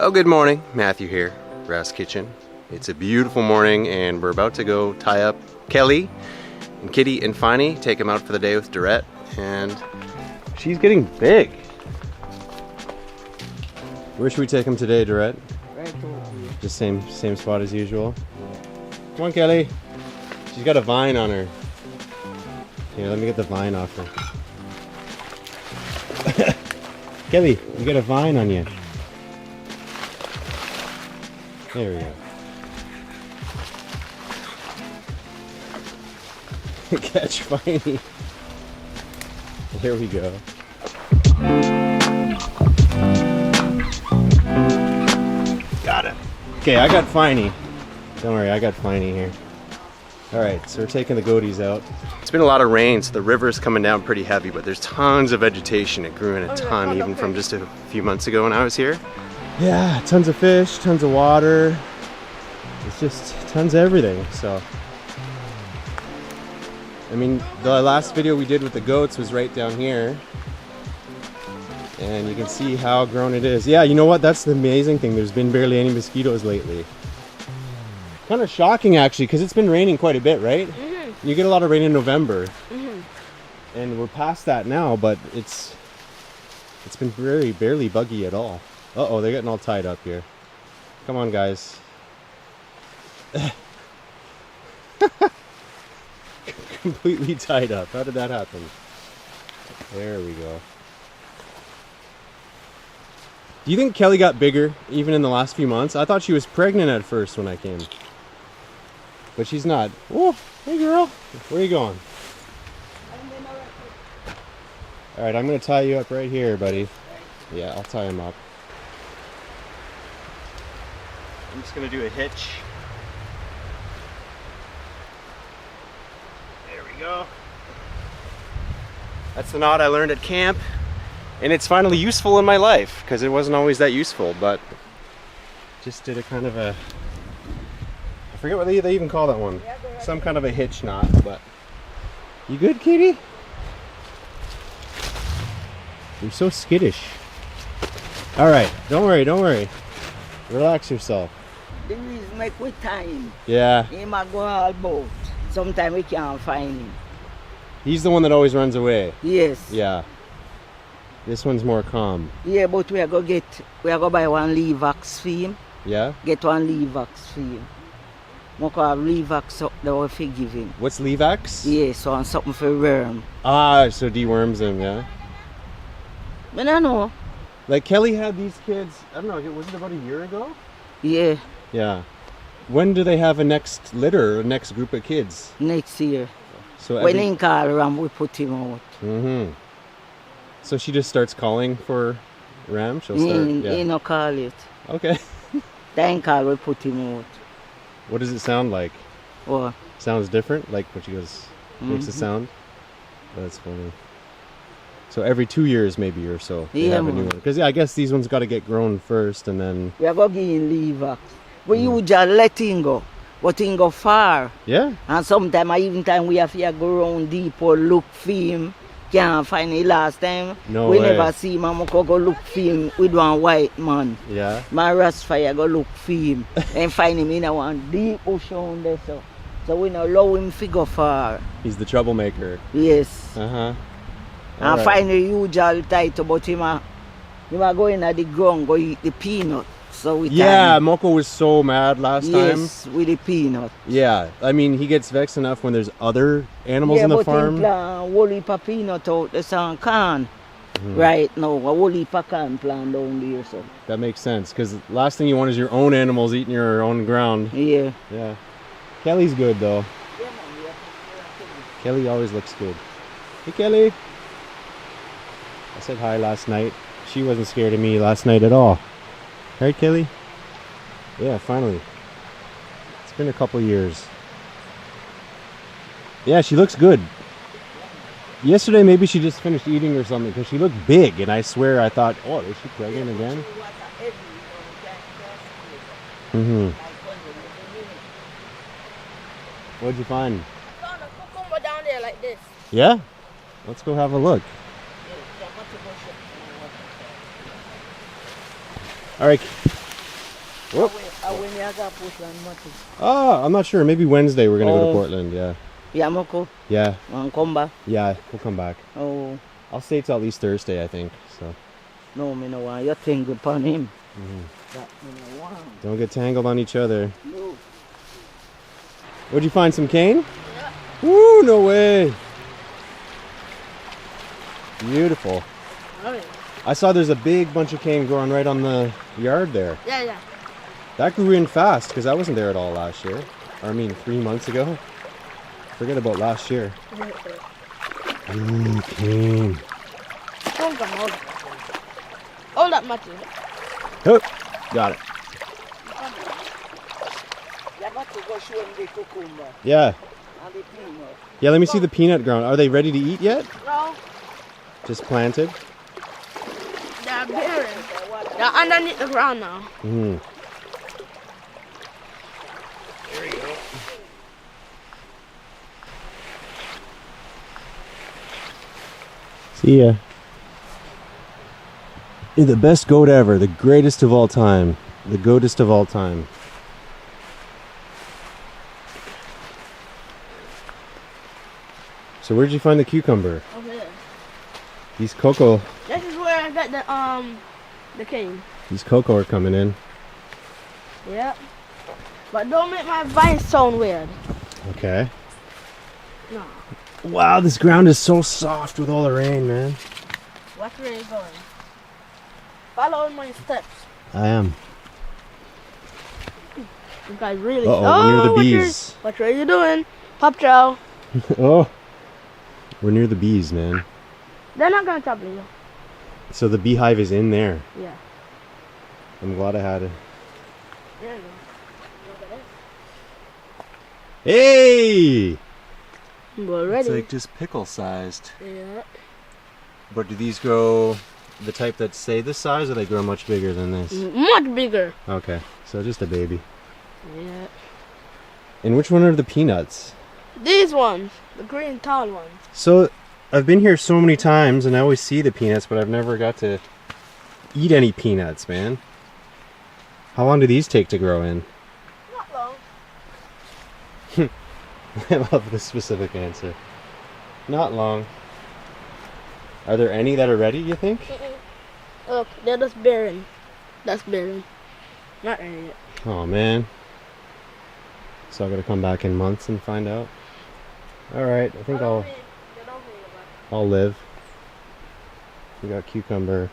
Oh, good morning. Matthew here, RASTA Kitchen. It's a beautiful morning and we're about to go tie up Kelly and Kiddy and Finey, take them out for the day with Dorette, and she's getting big. Where should we take them today, Dorette? Right over. Just same spot as usual. Come on, Kelly. She's got a vine on her. Here, let me get the vine off her. Kelly, you got a vine on you. There we go. Catch Finey. There we go. Got it. Okay, I got Finey. Don't worry, I got Finey here. Alright, so we're taking the goaties out. It's been a lot of rain, so the river's coming down pretty heavy, but there's tons of vegetation. It grew in a ton, even from just a few months ago when I was here. Yeah, tons of fish, tons of water. It's just tons of everything, so. I mean, the last video we did with the goats was right down here. And you can see how grown it is. Yeah, you know what? That's the amazing thing. There's been barely any mosquitoes lately. Kind of shocking, actually, because it's been raining quite a bit, right? Mm-hmm. You get a lot of rain in November. Mm-hmm. And we're past that now, but it's been really barely buggy at all. Uh-oh, they're getting all tied up here. Come on, guys. Completely tied up. How did that happen? There we go. Do you think Kelly got bigger even in the last few months? I thought she was pregnant at first when I came. But she's not. Oh, hey girl. Where are you going? Alright, I'm going to tie you up right here, buddy. Yeah, I'll tie him up. I'm just going to do a hitch. There we go. That's the knot I learned at camp. And it's finally useful in my life, because it wasn't always that useful, but just did a kind of a, I forget what they even call that one. Some kind of a hitch knot, but. You good, Kiddy? You're so skittish. Alright, don't worry. Relax yourself. The reason make with time. Yeah. He might go all about. Sometimes we can't find him. He's the one that always runs away. Yes. Yeah. This one's more calm. Yeah, but we are going to buy one Levax for him. Yeah? Get one Levax for him. MOKKO have Levax up there we forgive him. What's Levax? Yeah, so on something for worm. Ah, so deworms him, yeah? I don't know. Like Kelly had these kids, I don't know, was it about a year ago? Yeah. Yeah. When do they have a next litter, a next group of kids? Next year. So when he call Ram, we put him out. Mm-hmm. So she just starts calling for Ram? She'll start, He no call it. Okay. Then call, we put him out. What does it sound like? What? Sounds different? Like when she goes, makes a sound? That's funny. So every 2 years maybe or so they have a new one. Because yeah, I guess these ones got to get grown first and then... We are going to give him Levax. We usually let him go. But he go far. Yeah. And sometimes we have to go around deep or look for him. Can't find him last time. No we way. Never see him. MOKKO go look for him with one white man. Yeah. My Rastafari go look for him and find him in a one deep bush down there. So we don't allow him to go far. He's the troublemaker. Yes. Uh-huh. And find the usual title, but him a go in at the ground, go eat the peanut. So we MOKKO was so mad last time. Yes, with the peanut. Yeah, I mean, he gets vexed enough when there's other animals in the farm. Yeah, but him plant whole heap of peanut out the sun can. Right now, a whole heap of can plant down there. So. That makes sense, because last thing you want is your own animals eating your own ground. Yeah. Yeah. Kelly's good, though. Yeah, man, Kelly always looks good. Hey, Kelly. I said hi last night. She wasn't scared of me last night at all. Right, Kelly? Yeah, finally. It's been a couple years. Yeah, she looks good. Yesterday, maybe she just finished eating or something, because she looked big, and I swear I thought, oh, is she pregnant again? Mm-hmm. What'd you find? I found a cucumba down there like this. Yeah? Let's go have a look. All right, Whoop. When you got Portland, Matty. Oh, I'm not sure. Maybe Wednesday we're gonna go to Oh. Portland. Yeah. Yeah, MOKKO. Yeah. And come back. Yeah. We'll come back. Oh, I'll stay till at least Thursday, I think. So. no, me no want you think upon him. Mhm. That me no want. Don't get tangled on each other. No. What'd you find? Some cane? Yeah. Woo! No way. Beautiful. Oh, yeah. I saw there's a big bunch of cane growing right on the yard there. Yeah, yeah. That grew in fast because I wasn't there at all last year. Or I mean 3 months ago. Forget about last year. Ooh, cane. Hold on, hold on. Hold up, Matthew. Oh, got it. You got to go show him the cucumba Yeah. and the peanut. Yeah, let me see the peanut ground. Are they ready to eat yet? No, Just planted? they're bearing. They're underneath the ground now. Mm. See ya. You're the best goat ever, the greatest of all time, the goatest of all time. So where'd you find the cucumber? Over there. These cocoa, This is where I got the cane. these cocoa are coming in. Yeah. But don't make my vine sound weird. Okay. No. Wow, this ground is so soft with all the rain, man. Watch where you're going. Follow my steps. I am. You guys really. Uh-oh, we're near the what bees. What are you doing? Pop Joe. Oh, we're near the bees, man. They're not gonna trouble you. So the beehive is in there. Yeah. I'm glad I had it. There you go. Look at Hey! this. We're ready. It's like just pickle sized. Yeah. But do these grow the type that stay this size, or they grow much bigger than this? Much bigger. Okay, so just a baby. Yeah. And which one are the peanuts? These ones, the green tall ones. So I've been here so many times and I always see the peanuts, but I've never got to eat any peanuts, man. How long do these take to grow in? Not long. I love this specific answer. Not long. Are there any that are ready, you think? Look, they're just bearing. That's bearing. Not ready yet. Oh man. So I gotta come back in months and find out. Alright, I think I'll live. We got cucumber.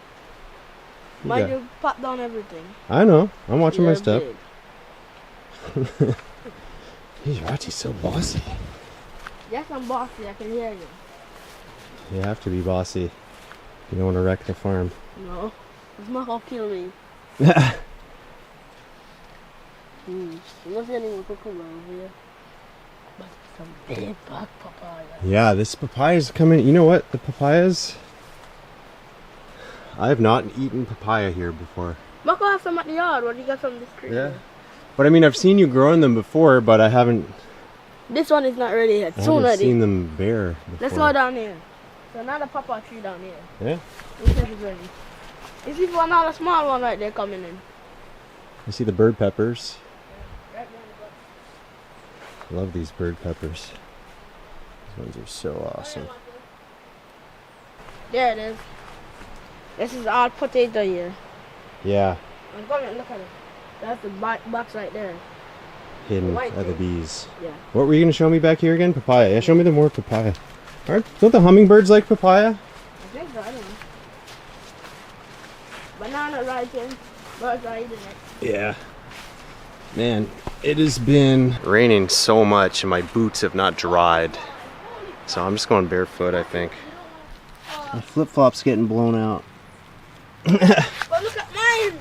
We Mind got- you, pop down everything. I know. I'm watching my You're step. big. He's Ratty's so bossy. Yes, I'm bossy. I can hear you. You have to be bossy. You don't want to wreck the farm. No, it's not gonna kill me. You don't see any more cucumber over here. But some big black papaya. Yeah, this papaya's coming. You know what? The papayas. I have not eaten papaya here before. MOKKO have some at the yard. What do you got from this tree? But I mean, I've seen you growing them before, but I haven't. This one is not ready yet. I Soon haven't ready. seen them bare before. Let's go down here. There's another papaya tree down here. Yeah. This is ready. You see another small one right there coming in. I see the bird peppers. Right behind the bush. Love these bird peppers. These ones are so awesome. There it is. This is our potato here. Yeah, I'm coming, look at it. That's the box right there. hidden White are the thing. bees. Yeah. What were you gonna show me back here again? Papaya. Yeah, show me the more papaya. Don't the hummingbirds like papaya? I think so, I don't know. Banana ripen. Birds are eating it. Yeah. Man, it has been raining so much and my boots have not dried. So I'm just going barefoot, I think. My flip-flop's getting blown out. But look at mine!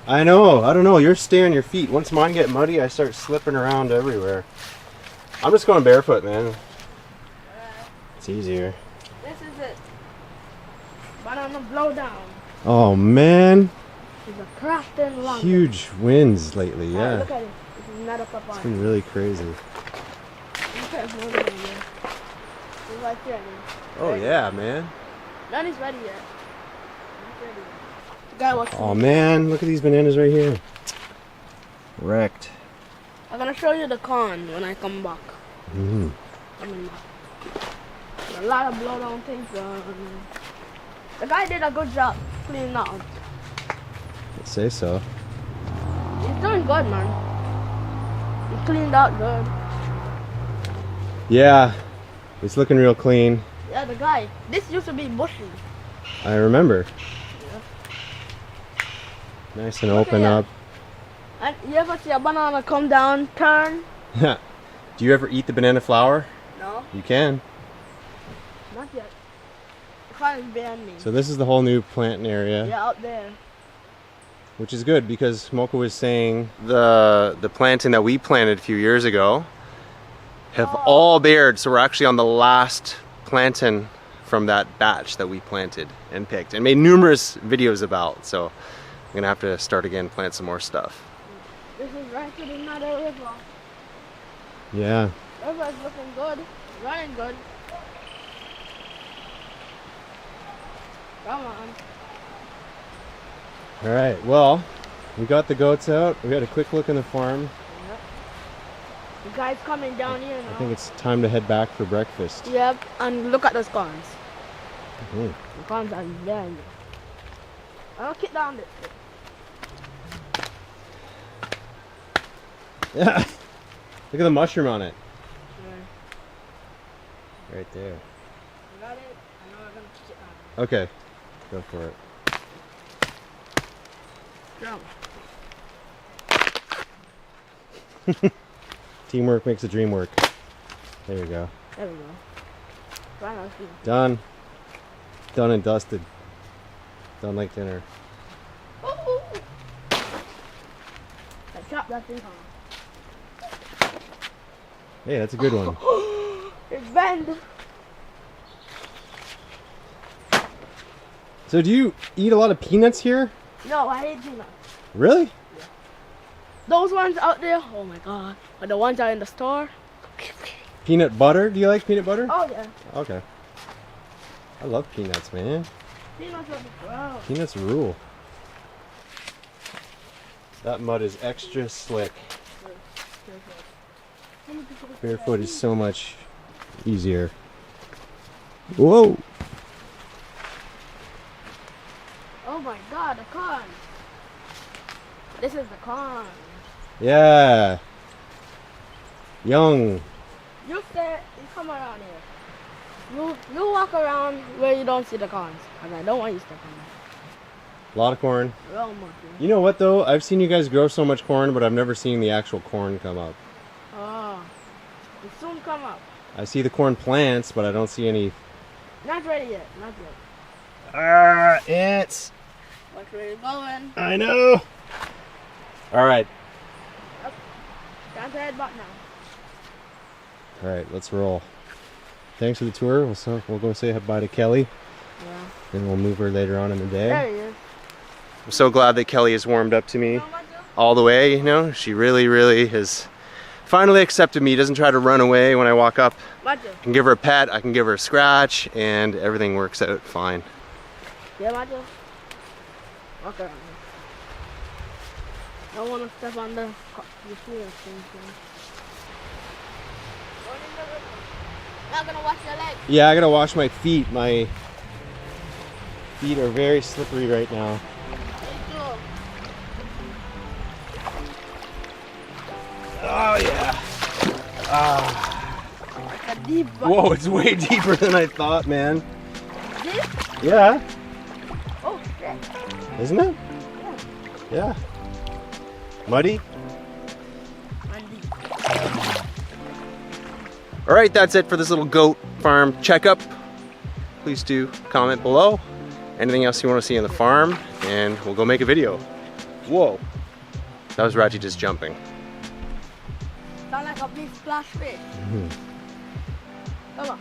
I know, I don't know. You're staying on your feet. Once mine get muddy, I start slipping around everywhere. I'm just going barefoot, man. It's easier. This is it. Banana blow down. Oh, man. It's a crafting lump. Huge winds lately, yeah. Look at it. This is not a papaya. It's been really crazy. Look at it. Look at it. It's right there. Oh, yeah, man. None is ready yet. Not ready yet. The guy wants Oh, man. Look at these bananas right here. Wrecked. I'm gonna show you the corn when I come back. Mm-hmm. Coming back. A lot of blood on things. The guy did a good job cleaning out. I'd say so. He's doing good, man. He cleaned out good. Yeah, it's looking real clean. Yeah, the guy. This used to be bushy. I remember. Yeah. Nice and Look open at up. And you ever see a banana come down, turn? Do you ever eat the banana flower? No, You can. not yet. The car is behind me. So this is the whole new planting area, Yeah, out there. which is good because MOKKO was saying the planting that we planted a few years ago have all bared. So we're actually on the last planting from that batch that we planted and picked and made numerous videos about. So I'm gonna have to start again, plant some more stuff. This is right to another river. Yeah. River is looking good, running good. Come on. All right. Well, we got the goats out. We had a quick look in the farm. Yep. The guy's coming down here now. I think it's time to head back for breakfast. Yep, and look at those corns. Mm. The corns are there. I'll kick down this. Yeah. Look at the mushroom on it. Yeah. Right there. You got it? I know I'm gonna kick it down. Okay. Go for it. Strong. Teamwork makes the dream work. There we go. There we go. Right on, see. Done. Done and dusted. Done like dinner. Ooh. I chopped that thing off. Hey, that's a good one. It's bend. So do you eat a lot of peanuts here? No, I hate peanuts. Really? Those ones out there, oh my god. But the ones out in the store. Peanut butter? Do you like peanut butter? Oh yeah. Okay. I love peanuts, man. Peanuts are wow. Peanuts rule. That mud is extra slick. Barefoot is so much easier. Whoa! Oh my god, the corn. This is the corn. Yeah. Young. You stay, you come around here. You walk around where you don't see the corns. Because I don't want you to step on them. A lot of corn. Real monkey. You know what though? I've seen you guys grow so much corn, but I've never seen the actual corn come up. Oh. It soon come up. I see the corn plants, but I don't see any. Not ready yet. Not yet. Ants. Watch where you're going. I know. All right. Time to head back now. All right, let's roll. Thanks for the tour. We'll go say bye to Kelly. Yeah. Then we'll move her later on in the day. There he is. I'm so glad that Kelly has warmed up to me all the way, you know. She really, really has finally accepted me. Doesn't try to run away when I walk up. I can give her a pet, I can give her a scratch, and everything works out fine. Yeah, Macho. Walk around. Don't want to step on the field. Not gonna wash your legs. Yeah, I gotta wash my feet. My feet are very slippery right now. Oh yeah. Like a deep Whoa, it's way deeper than I thought, man. Deep? Yeah, Oh shit. isn't it? Yeah. Muddy? All right, that's it for this little goat farm checkup. Please do comment below. Anything else you want to see on the farm, and we'll go make a video. Whoa. That was Ratty just jumping. Sound like a big splash fish. Come on.